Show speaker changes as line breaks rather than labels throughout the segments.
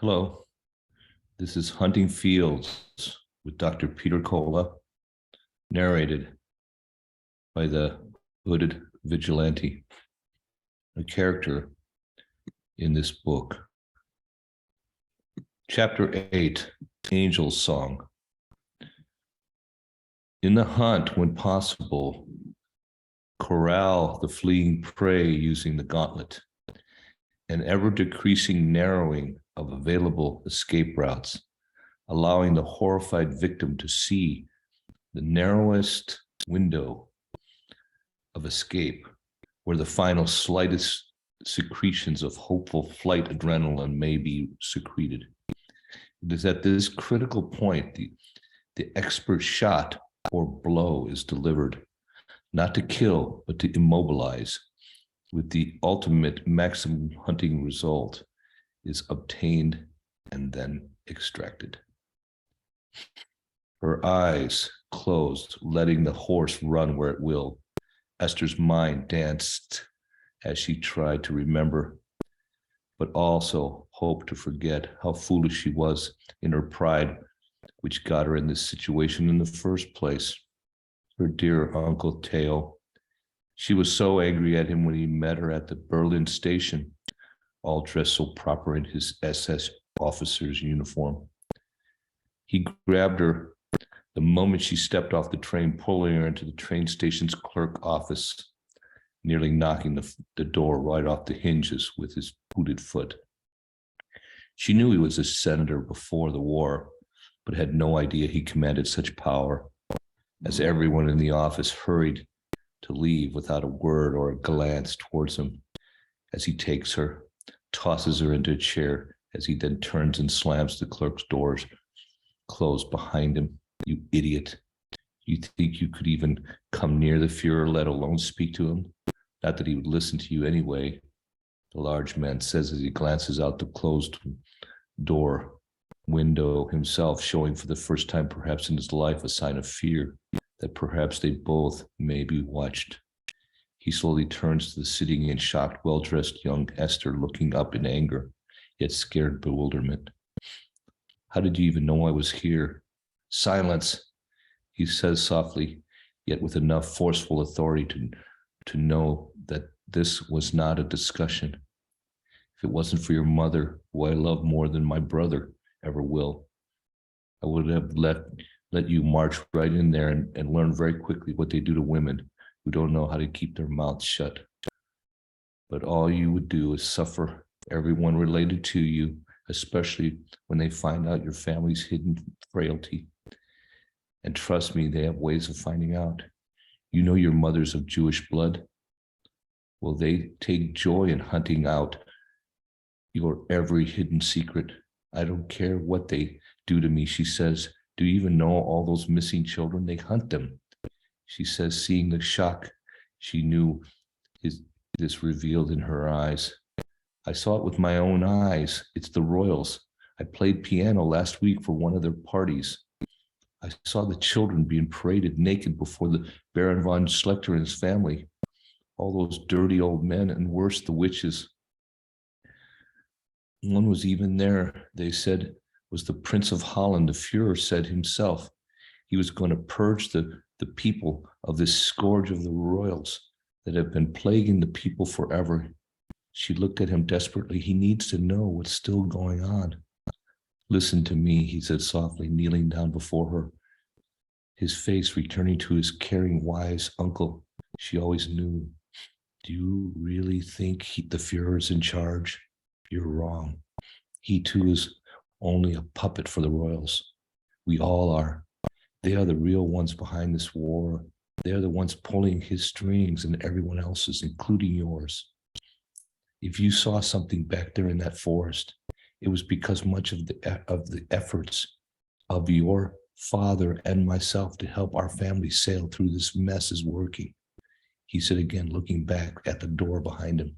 Hello, this is Hunting Fields with Dr. Peter Colla, narrated by the hooded vigilante, a character in this book. Chapter 8, Angel's Song. In the hunt, when possible, corral the fleeing prey using the gauntlet, an ever-decreasing narrowing of available escape routes, allowing the horrified victim to see the narrowest window of escape, where the final slightest secretions of hopeful flight adrenaline may be secreted. It is at this critical point the expert shot or blow is delivered, not to kill, but to immobilize, with the ultimate maximum hunting result is obtained and then extracted. Her eyes closed, letting the horse run where it will. Esther's mind danced as she tried to remember, but also hoped to forget how foolish she was in her pride, which got her in this situation in the first place. Her dear Uncle Theo. She was so angry at him when he met her at the Berlin station, all dressed so proper in his SS officer's uniform. He grabbed her the moment she stepped off the train, pulling her into the train station's clerk office, nearly knocking the door right off the hinges with his booted foot. She knew he was a senator before the war, but had no idea he commanded such power, as everyone in the office hurried to leave without a word or a glance towards him as he takes her, tosses her into a chair, as he then turns and slams the clerk's doors closed behind him. You idiot. You think you could even come near the Fuhrer, let alone speak to him? Not that he would listen to you anyway, the large man says as he glances out the closed door window himself, showing for the first time perhaps in his life a sign of fear that perhaps they both may be watched. He slowly turns to the sitting in shocked, well-dressed young Esther, looking up in anger, yet scared bewilderment. How did you even know I was here? Silence, he says softly, yet with enough forceful authority to know that this was not a discussion. If it wasn't for your mother, who I love more than my brother ever will, I would have let you march right in there and learn very quickly what they do to women who don't know how to keep their mouths shut. But all you would do is suffer everyone related to you, especially when they find out your family's hidden frailty. And trust me, they have ways of finding out. You know your mother's of Jewish blood. Well, they take joy in hunting out your every hidden secret. I don't care what they do to me, she says. Do you even know all those missing children? They hunt them. She says, seeing the shock she knew this revealed in her eyes. I saw it with my own eyes. It's the Royals. I played piano last week for one of their parties. I saw the children being paraded naked before the Baron von Schlechter and his family. All those dirty old men, and worse, the witches. One was even there, they said, was the Prince of Holland. The Fuhrer said himself he was going to purge the people of this scourge of the Royals that have been plaguing the people forever. She looked at him desperately. He needs to know what's still going on. Listen to me, he said softly, kneeling down before her, his face returning to his caring, wise uncle she always knew. Do you really think the Fuhrer is in charge? You're wrong. He too is only a puppet for the Royals. We all are. They are the real ones behind this war. They are the ones pulling his strings and everyone else's, including yours. If you saw something back there in that forest, it was because much of the efforts of your father and myself to help our family sail through this mess is working. He said again, looking back at the door behind him.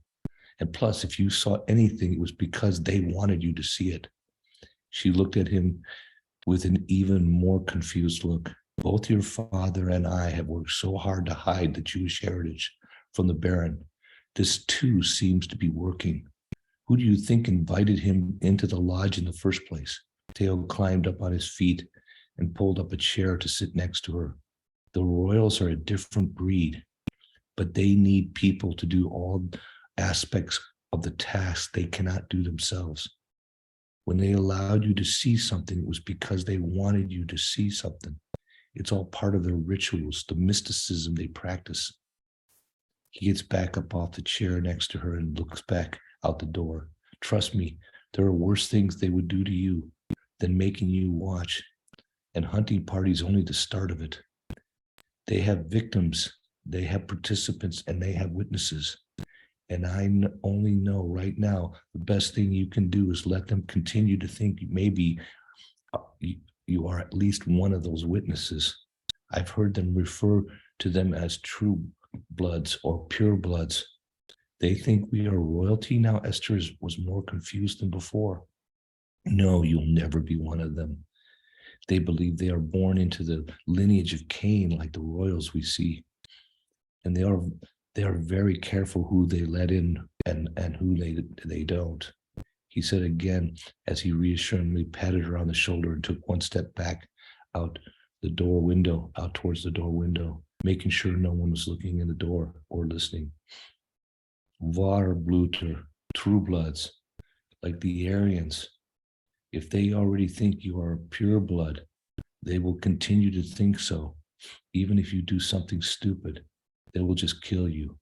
And plus, if you saw anything, it was because they wanted you to see it. She looked at him with an even more confused look. Both your father and I have worked so hard to hide the Jewish heritage from the Baron. This too seems to be working. Who do you think invited him into the lodge in the first place? Theo climbed up on his feet and pulled up a chair to sit next to her. The royals are a different breed, but they need people to do all aspects of the task they cannot do themselves. When they allowed you to see something, it was because they wanted you to see something. It's all part of their rituals, the mysticism they practice. He gets back up off the chair next to her and looks back out the door. Trust me, there are worse things they would do to you than making you watch. And hunting parties only the start of it. They have victims, they have participants, and they have witnesses. And I only know right now the best thing you can do is let them continue to think maybe you are at least one of those witnesses. I've heard them refer to them as true bloods or pure bloods. They think we are royalty now. Esther was more confused than before. No, you'll never be one of them. They believe they are born into the lineage of Cain, like the royals we see. And they are very careful who they let in and who they don't. He said again, as he reassuringly patted her on the shoulder and took one step back out towards the door window, making sure no one was looking in the door or listening. Waterbluter, true bloods, like the Aryans. If they already think you are pure blood, they will continue to think so. Even if you do something stupid, they will just kill you.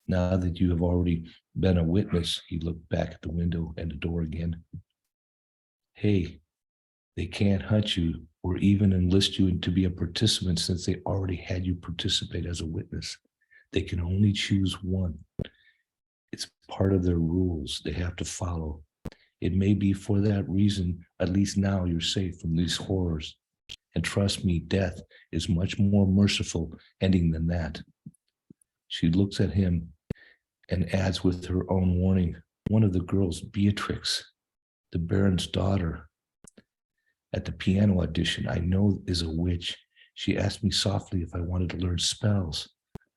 Now that you have already been a witness, he looked back at the window and the door again. Hey, they can't hunt you or even enlist you to be a participant since they already had you participate as a witness. They can only choose one. It's part of their rules they have to follow. It may be for that reason, at least now you're safe from these horrors. And trust me, death is much more merciful ending than that. She looks at him and adds with her own warning, one of the girls, Beatrix, the Baron's daughter, at the piano audition, I know is a witch. She asked me softly if I wanted to learn spells.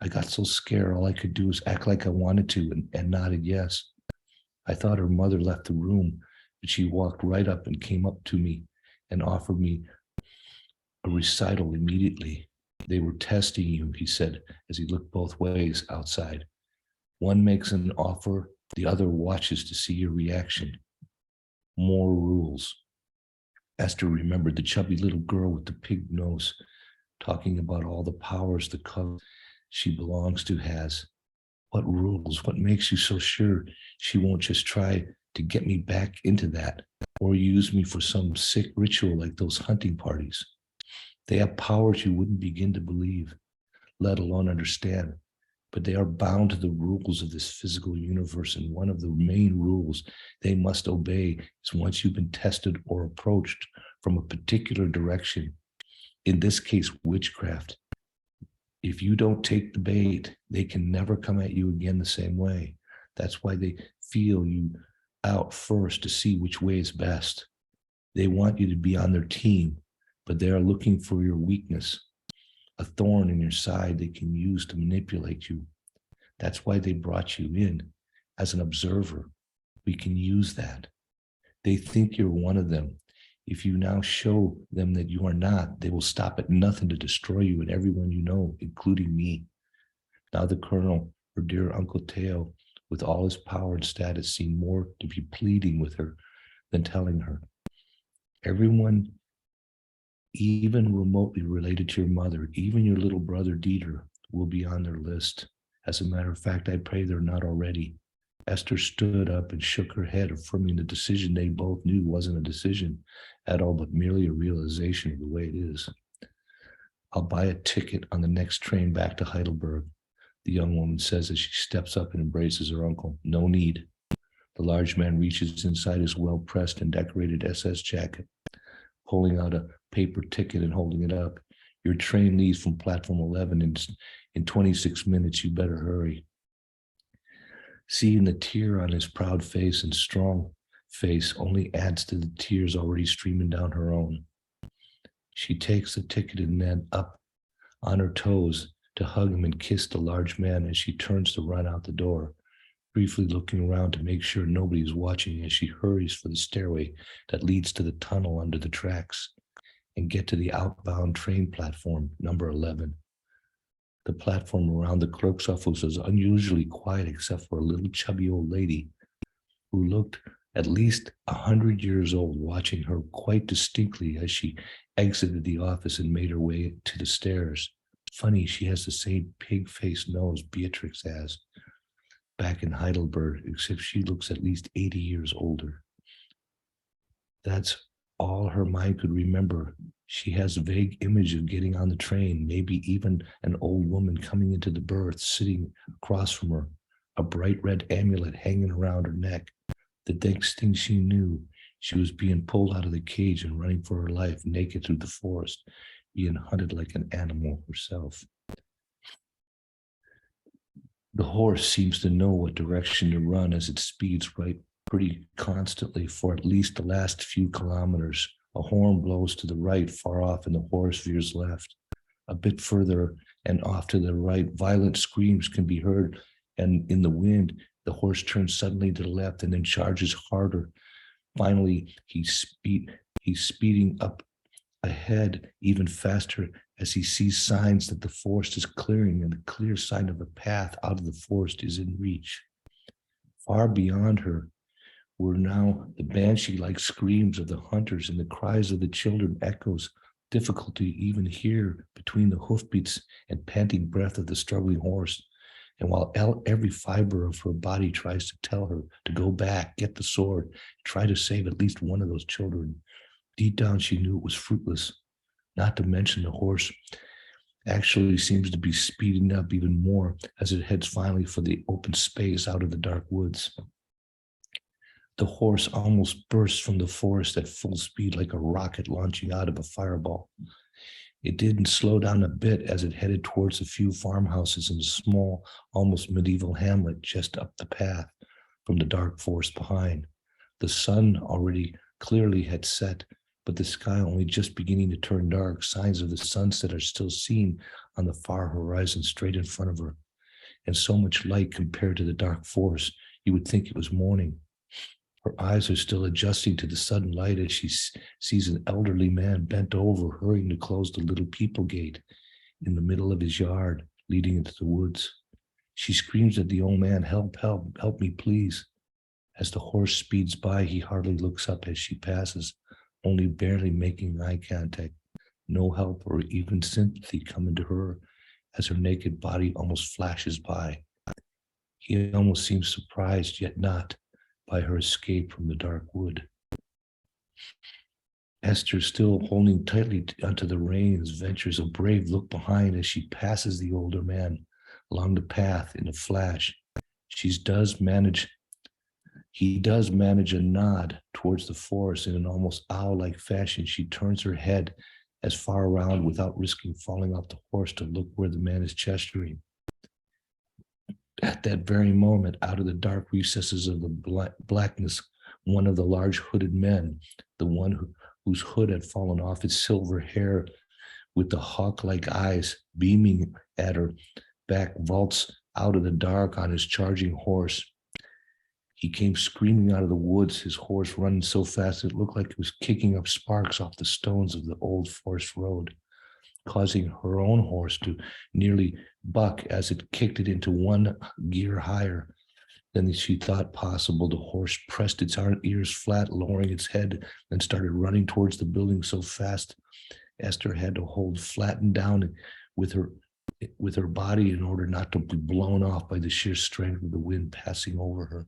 I got so scared, all I could do was act like I wanted to and nodded yes. I thought her mother left the room, but she walked right up and came up to me and offered me a recital immediately. They were testing you, he said, as he looked both ways outside. One makes an offer, the other watches to see your reaction. More rules. Esther remembered the chubby little girl with the pig nose, talking about all the powers the cult she belongs to has. What rules? What makes you so sure she won't just try to get me back into that or use me for some sick ritual like those hunting parties? They have powers you wouldn't begin to believe, let alone understand, but they are bound to the rules of this physical universe. And one of the main rules they must obey is once you've been tested or approached from a particular direction, in this case, witchcraft, if you don't take the bait, they can never come at you again the same way. That's why they feel you out first to see which way is best. They want you to be on their team, but they are looking for your weakness, a thorn in your side they can use to manipulate you. That's why they brought you in as an observer. We can use that. They think you're one of them. If you now show them that you are not, they will stop at nothing to destroy you and everyone you know, including me. Now the colonel, her dear Uncle Theo, with all his power and status, seemed more to be pleading with her than telling her. Everyone, even remotely related to your mother, even your little brother Dieter, will be on their list. As a matter of fact, I pray they're not already. Esther stood up and shook her head, affirming the decision they both knew wasn't a decision at all, but merely a realization of the way it is. I'll buy a ticket on the next train back to Heidelberg, the young woman says as she steps up and embraces her uncle. No need. The large man reaches inside his well-pressed and decorated SS jacket, pulling out a paper ticket and holding it up. Your train leaves from platform 11 in 26 minutes. You better hurry. Seeing the tear on his proud face and strong face only adds to the tears already streaming down her own. She takes the ticket and then up on her toes to hug him and kiss the large man as she turns to run out the door. briefly looking around to make sure nobody is watching as she hurries for the stairway that leads to the tunnel under the tracks and get to the outbound train platform, number 11. The platform around the clerk's office was unusually quiet except for a little chubby old lady who looked at least 100 years old, watching her quite distinctly as she exited the office and made her way to the stairs. Funny, she has the same pig-faced nose Beatrix has back in Heidelberg, except she looks at least 80 years older. That's all her mind could remember. She has a vague image of getting on the train, maybe even an old woman coming into the berth, sitting across from her, a bright red amulet hanging around her neck. The next thing she knew, she was being pulled out of the cage and running for her life, naked through the forest, being hunted like an animal herself. The horse seems to know what direction to run as it speeds right pretty constantly for at least the last few kilometers. A horn blows to the right, far off, and the horse veers left. A bit further and off to the right, violent screams can be heard, and in the wind, the horse turns suddenly to the left and then charges harder. Finally, he's speeding up ahead even faster as he sees signs that the forest is clearing and a clear sign of a path out of the forest is in reach. Far beyond her were now the banshee-like screams of the hunters and the cries of the children echoes, difficult to even hear between the hoofbeats and panting breath of the struggling horse. And while every fiber of her body tries to tell her to go back, get the sword, try to save at least one of those children, deep down she knew it was fruitless. Not to mention the horse actually seems to be speeding up even more as it heads finally for the open space out of the dark woods. The horse almost bursts from the forest at full speed like a rocket launching out of a fireball. It didn't slow down a bit as it headed towards a few farmhouses and a small, almost medieval hamlet just up the path from the dark forest behind. The sun already clearly had set, but the sky only just beginning to turn dark. Signs of the sunset are still seen on the far horizon straight in front of her. And so much light compared to the dark forest, you would think it was morning. Her eyes are still adjusting to the sudden light as she sees an elderly man bent over, hurrying to close the little peepal gate in the middle of his yard, leading into the woods. She screams at the old man, "Help, help, help me, please." As the horse speeds by, he hardly looks up as she passes, only barely making eye contact. No help or even sympathy coming to her as her naked body almost flashes by. He almost seems surprised, yet not, by her escape from the dark wood. Esther, still holding tightly onto the reins, ventures a brave look behind as she passes the older man along the path in a flash. He does manage a nod towards the forest in an almost owl-like fashion. She turns her head as far around without risking falling off the horse to look where the man is gesturing. At that very moment, out of the dark recesses of the blackness, one of the large hooded men, the one whose hood had fallen off his silver hair with the hawk-like eyes beaming at her back, vaults out of the dark on his charging horse. He came screaming out of the woods, his horse running so fast it looked like it was kicking up sparks off the stones of the old forest road, causing her own horse to nearly buck as it kicked it into one gear higher than she thought possible. The horse pressed its ears flat, lowering its head, and started running towards the building so fast Esther had to hold flattened down with her body in order not to be blown off by the sheer strength of the wind passing over her.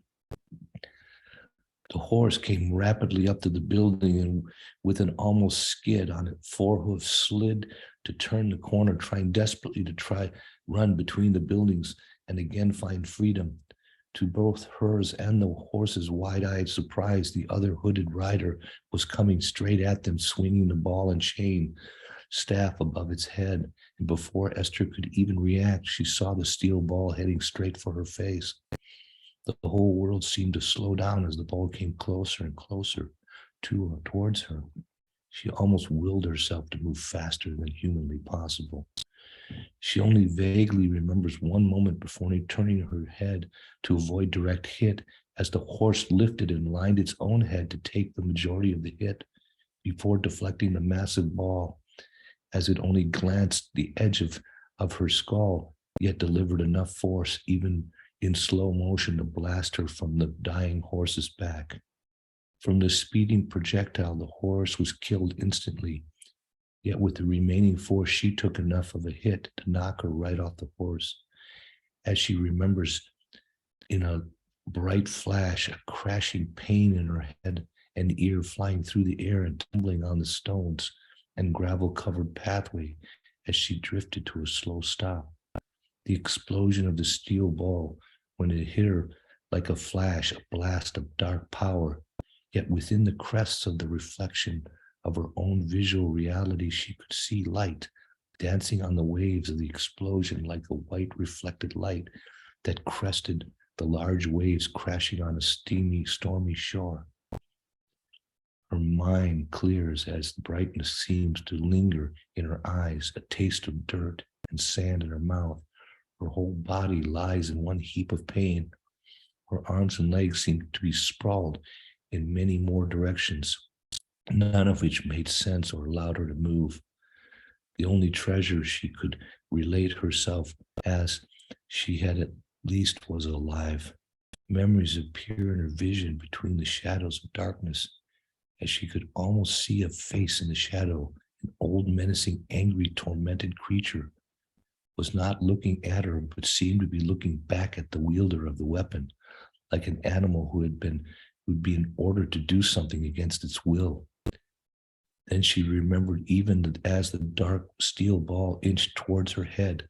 The horse came rapidly up to the building and with an almost skid on it, forehoofs slid to turn the corner, trying desperately to run between the buildings and again find freedom. To both hers and the horse's wide-eyed surprise, the other hooded rider was coming straight at them, swinging the ball and chain staff above its head. And before Esther could even react, she saw the steel ball heading straight for her face. The whole world seemed to slow down as the ball came closer and closer towards her. She almost willed herself to move faster than humanly possible. She only vaguely remembers one moment before turning her head to avoid direct hit as the horse lifted and lined its own head to take the majority of the hit before deflecting the massive ball as it only glanced the edge of her skull, yet delivered enough force even in slow motion to blast her from the dying horse's back. From the speeding projectile, the horse was killed instantly, yet with the remaining force, she took enough of a hit to knock her right off the horse. As she remembers, in a bright flash, a crashing pain in her head and ear flying through the air and tumbling on the stones and gravel-covered pathway as she drifted to a slow stop. The explosion of the steel ball when it hit her like a flash, a blast of dark power, yet within the crests of the reflection of her own visual reality, she could see light dancing on the waves of the explosion like a white reflected light that crested the large waves crashing on a steamy, stormy shore. Her mind clears as the brightness seems to linger in her eyes, a taste of dirt and sand in her mouth. Her whole body lies in one heap of pain. Her arms and legs seem to be sprawled in many more directions, none of which made sense or allowed her to move. The only treasure she could relate herself as she had at least was alive. Memories appear in her vision between the shadows of darkness, as she could almost see a face in the shadow. An old, menacing, angry, tormented creature was not looking at her, but seemed to be looking back at the wielder of the weapon, like an animal who'd been ordered to do something against its will. Then she remembered even as the dark steel ball inched towards her head,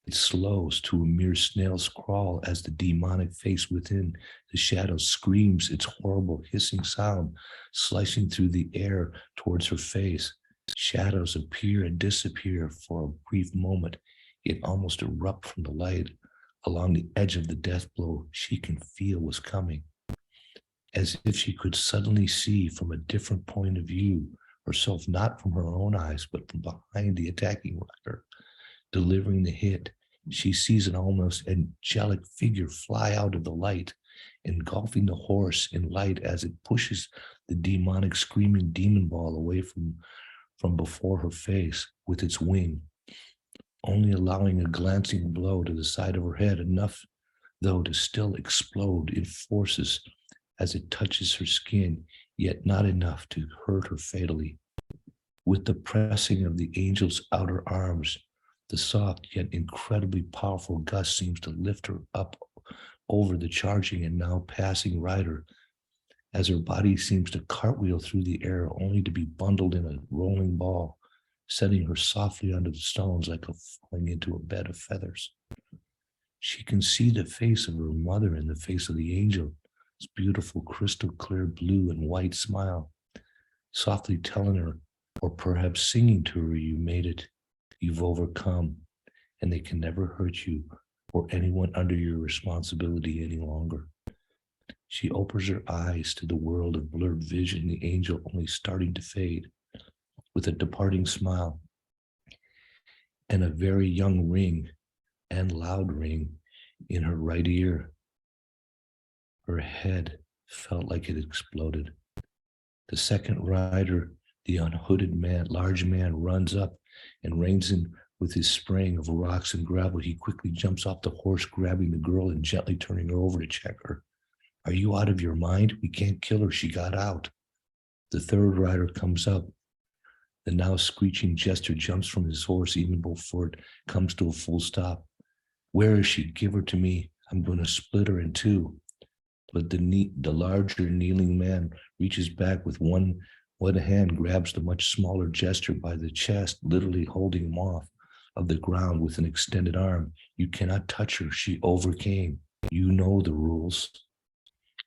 it slows to a mere snail's crawl as the demonic face within the shadows screams its horrible hissing sound, slicing through the air towards her face. Shadows appear and disappear for a brief moment, yet almost erupt from the light along the edge of the death blow she can feel was coming. As if she could suddenly see from a different point of view herself, not from her own eyes, but from behind the attacking rider, delivering the hit. She sees an almost angelic figure fly out of the light, engulfing the horse in light as it pushes the demonic screaming demon ball away from before her face with its wing, only allowing a glancing blow to the side of her head, enough though to still explode in forces as it touches her skin, yet not enough to hurt her fatally. With the pressing of the angel's outer arms, the soft yet incredibly powerful gust seems to lift her up over the charging and now passing rider, as her body seems to cartwheel through the air only to be bundled in a rolling ball, setting her softly under the stones like a falling into a bed of feathers. She can see the face of her mother in the face of the angel, its beautiful crystal clear blue and white smile, softly telling her, or perhaps singing to her, you made it, you've overcome, and they can never hurt you or anyone under your responsibility any longer. She opens her eyes to the world of blurred vision, the angel only starting to fade, with a departing smile and a very young ring and loud ring in her right ear. Her head felt like it exploded. The second rider, the unhooded man, large man, runs up and reins in with his spraying of rocks and gravel. He quickly jumps off the horse, grabbing the girl and gently turning her over to check her. Are you out of your mind? We can't kill her. She got out. The third rider comes up. The now screeching jester jumps from his horse even before it comes to a full stop. Where is she? Give her to me. I'm going to split her in two. But the larger kneeling man reaches back with one hand, grabs the much smaller jester by the chest, literally holding him off of the ground with an extended arm. You cannot touch her. She overcame. You know the rules.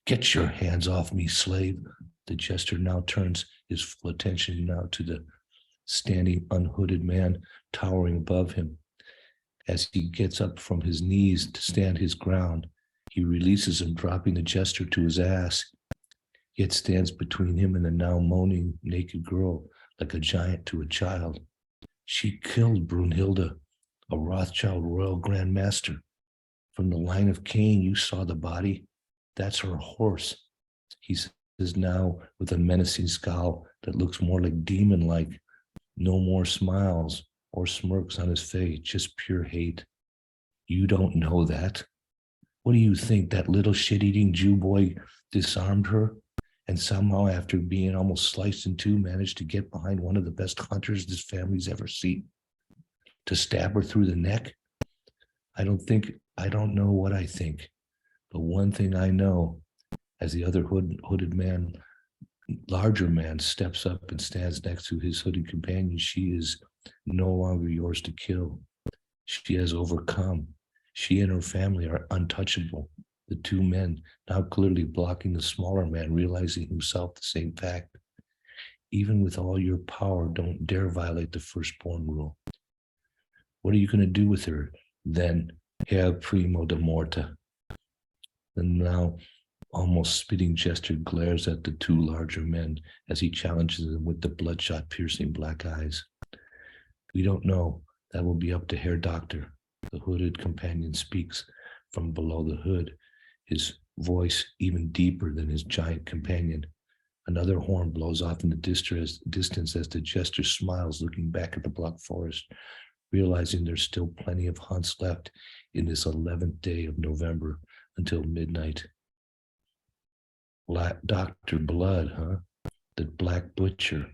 Get your hands off me, slave. The jester now turns his full attention now to the standing unhooded man towering above him. As he gets up from his knees to stand his ground, he releases him, dropping the jester to his ass, yet stands between him and the now moaning naked girl like a giant to a child. She killed Brunhilde. A Rothschild royal grand master. From the line of Cain, you saw the body. That's her horse. He says now with a menacing scowl that looks more like demon-like. No more smiles or smirks on his face, just pure hate. You don't know that. What do you think, that little shit-eating Jew boy disarmed her? And somehow, after being almost sliced in two, managed to get behind one of the best hunters this family's ever seen? To stab her through the neck? I don't know what I think. But one thing I know, as the other hooded man, larger man, steps up and stands next to his hooded companion, she is no longer yours to kill. She has overcome. She and her family are untouchable. The two men, now clearly blocking the smaller man, realizing himself the same fact. Even with all your power, don't dare violate the firstborn rule. What are you going to do with her then, Herr Primo de Morta? The now almost spitting jester glares at the two larger men as he challenges them with the bloodshot, piercing black eyes. We don't know. That will be up to Herr Doctor. The hooded companion speaks from below the hood, his voice even deeper than his giant companion. Another horn blows off in the distance as the jester smiles, looking back at the black forest, realizing there's still plenty of hunts left in this 11th day of November until midnight. Dr. Blood, huh? The Black Butcher.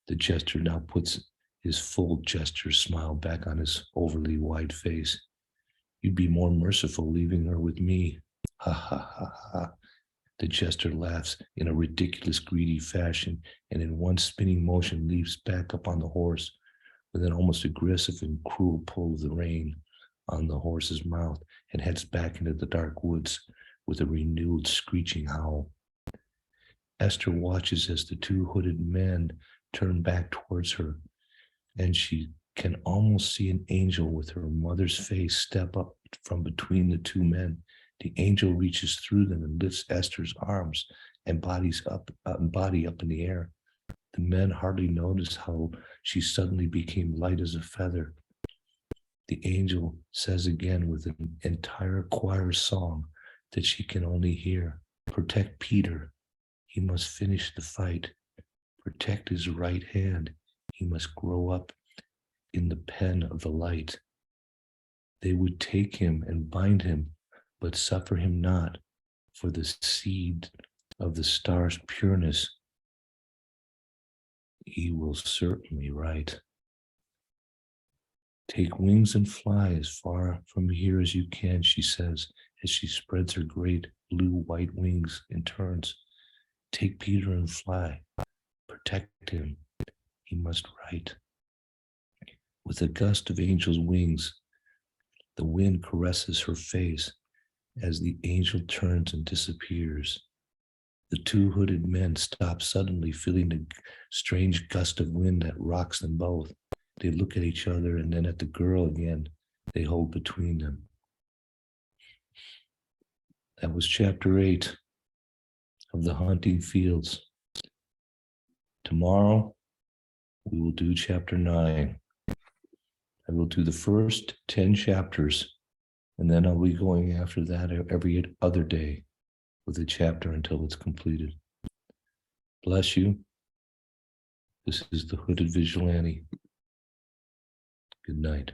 The jester now puts his full gesture smile back on his overly wide face. You'd be more merciful leaving her with me. Ha ha ha ha. The jester laughs in a ridiculous, greedy fashion, and in one spinning motion leaps back up on the horse with an almost aggressive and cruel pull of the rein on the horse's mouth, and heads back into the dark woods with a renewed screeching howl. Esther watches as the two hooded men turn back towards her, and she can almost see an angel with her mother's face step up from between the two men. The angel reaches through them and lifts Esther's arms and body up in the air. The men hardly notice how she suddenly became light as a feather. The angel says again with an entire choir song that she can only hear, protect Peter. He must finish the fight. Protect his right hand. He must grow up in the pen of the light. They would take him and bind him, but suffer him not, for the seed of the star's pureness he will certainly write. Take wings and fly as far from here as you can, she says, as she spreads her great blue-white wings and turns. Take Peter and fly. Protect him. He must write. With a gust of angel's wings, the wind caresses her face as the angel turns and disappears. The two hooded men stop suddenly, feeling a strange gust of wind that rocks them both. They look at each other and then at the girl again they hold between them. That was chapter 8 of The Haunting Fields. Tomorrow, we will do chapter 9. I will do the first 10 chapters, and then I'll be going after that every other day with a chapter until it's completed. Bless you. This is the Hooded Vigilante. Good night.